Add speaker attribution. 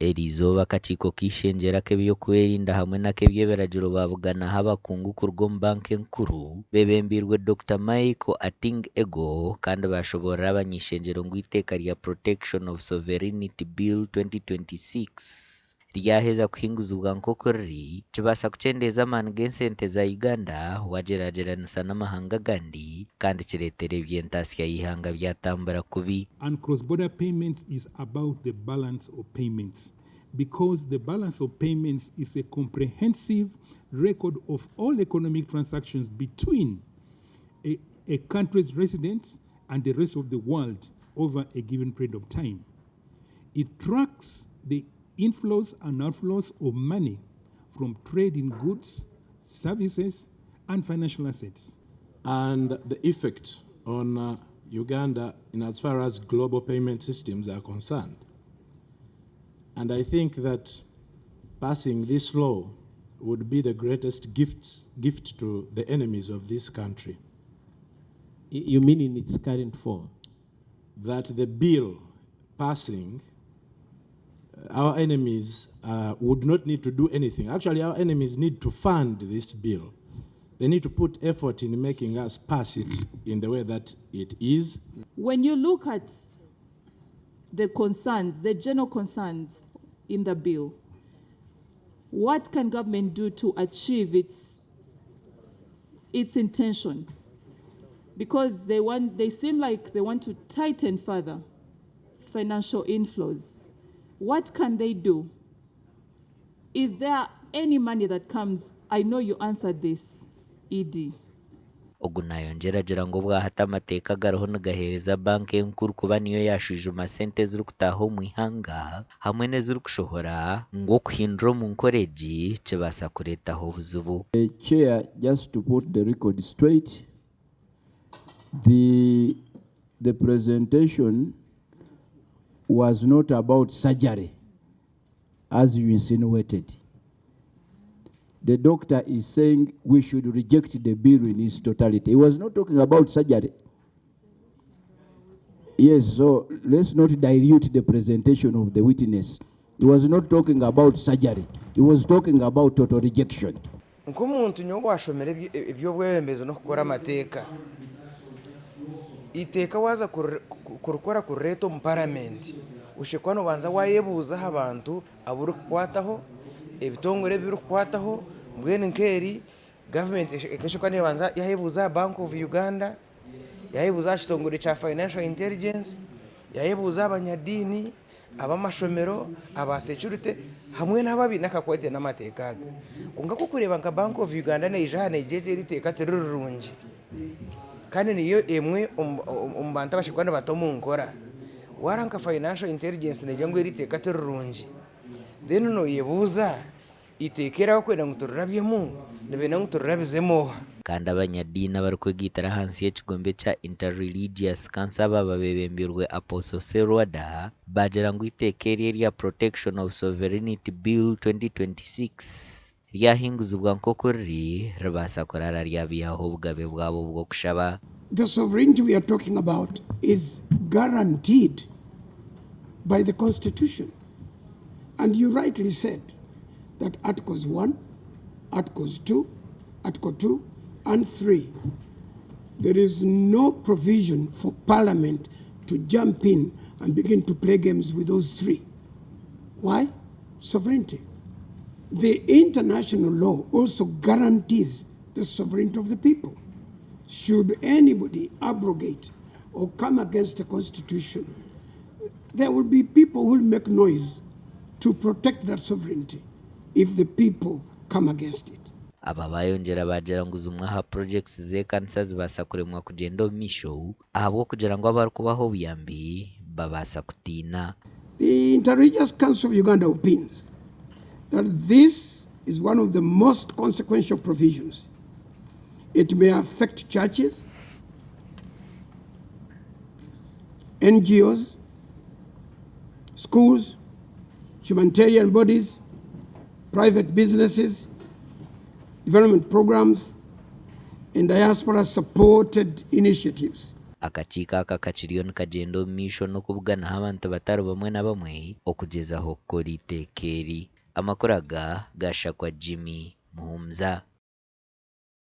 Speaker 1: Erizooba Akakiiko kishengyera k'ebyokwerinda hamwe n'ak'ebyebiragiro babuganaho abakungu kuruga omu banka enkuru bebembirwe Dr. Michael Ating Ego kandi bashoborera abanyeshengyero ngu iteeka rya Protection of Sovereignty Bill 2026 ryaheza kuhinguzibwa nk'oku riri kibaasa kucendeeza amaani g'ensente za Uganda wagyeragyeranisya n'amahanga agandi kandi kireetera eby'entaasya y'ihanga byatambura kubi.
Speaker 2: And cross-border payments is about the balance of payments, because the balance of payments is a comprehensive record of all economic transactions between a country's residents and the rest of the world over a given period of time. It tracks the inflows and outflows of money from trade in goods, services, and financial assets.
Speaker 3: And the effect on Uganda in as far as global payment systems are concerned. And I think that passing this law would be the greatest gift to the enemies of this country.
Speaker 4: You mean in its current form?
Speaker 3: That the bill passing, our enemies would not need to do anything. Actually, our enemies need to fund this bill. They need to put effort in making us pass it in the way that it is.
Speaker 5: When you look at the concerns, the general concerns in the bill, what can government do to achieve its intention? Because they seem like they want to tighten further financial inflows. What can they do? Is there any money that comes? I know you answered this, ED.
Speaker 1: Ogu nayongeragera ngu bwahata amateeka gariho nigaheereza banka enkuru kuba niyo yaashwijuma sente zirikutaaha omu ihanga hamwe n'ezirikushohora ng'okuhindura omu nkora egi kibaasa kureetaho obuzibu.
Speaker 6: Chair, just to put the record straight, the presentation was not about surgery, as you insinuated. The doctor is saying we should reject the bill in its totality. He was not talking about surgery. Yes, so let's not dilute the presentation of the witness. He was not talking about surgery. He was talking about total rejection.
Speaker 7: Nk'omuntu nyo washomera eby'obwebembezi n'okukora amateeka. Iteeka waza kurukora kureeta omu paramenti ushekwa nobanza wayebuuzaho abantu aburikukwataho ebitongore birikukwataho mbwenu nk'eri gavumenti ekashekwa nebanza yayebuuza Bank of Uganda, yayebuuza ekitongore kya Financial Intelligence, yayebuuza abanyadiini, abamashomero, aba security hamwe n'ababi nakakwate n'amateeka aga. Kunga kukureba nka Bank of Uganda neija nejeje riteeka terurungi kandi niyo emwe bantu bashikwana batomu nkora waranka Financial Intelligence nejango iriteeka terurungi then no yebuuza itekera bakwenda ngutururabyemu nibena ngutururabizemo.
Speaker 1: Kandi abanyadiini abarikwegiitara hansi y'ekigombe kya Interreligious Council baba bebembirwe Apostle Serwada bagira ngu iteeka erya Protection of Sovereignty Bill 2026 ryahinguzibwa nk'oku riri ribaasa kurara ryabihaho obugabe bwabo bw'okushaba.
Speaker 8: The sovereignty we are talking about is guaranteed by the Constitution. And you rightly said that Articles 1, Articles 2, Article 2, and 3, there is no provision for Parliament to jump in and begin to play games with those three. Why? Sovereignty. The international law also guarantees the sovereignty of the people. Should anybody abrogate or come against the Constitution, there will be people who will make noise to protect that sovereignty if the people come against it.
Speaker 1: Aba bayongera bagira ngu zimwe ha projects z'ekanisa zibaasa kuremwa kugenda omu misho ahabwo kugira ngu abarikubaho obuyambi babaasa kutiina.
Speaker 8: The Interreligious Council of Uganda opines that this is one of the most consequential provisions. It may affect churches, NGOs, schools, humanitarian bodies, private businesses, development programs, and diaspora-supported initiatives.
Speaker 1: akakiiko aka kakiriyo nikagenda omu maisho n'okubuganaho abantu batari bamwe na bamwe okugyezaho kukora iteeka eri. Amakuru aga gashakwa Jimmy Muhumuza.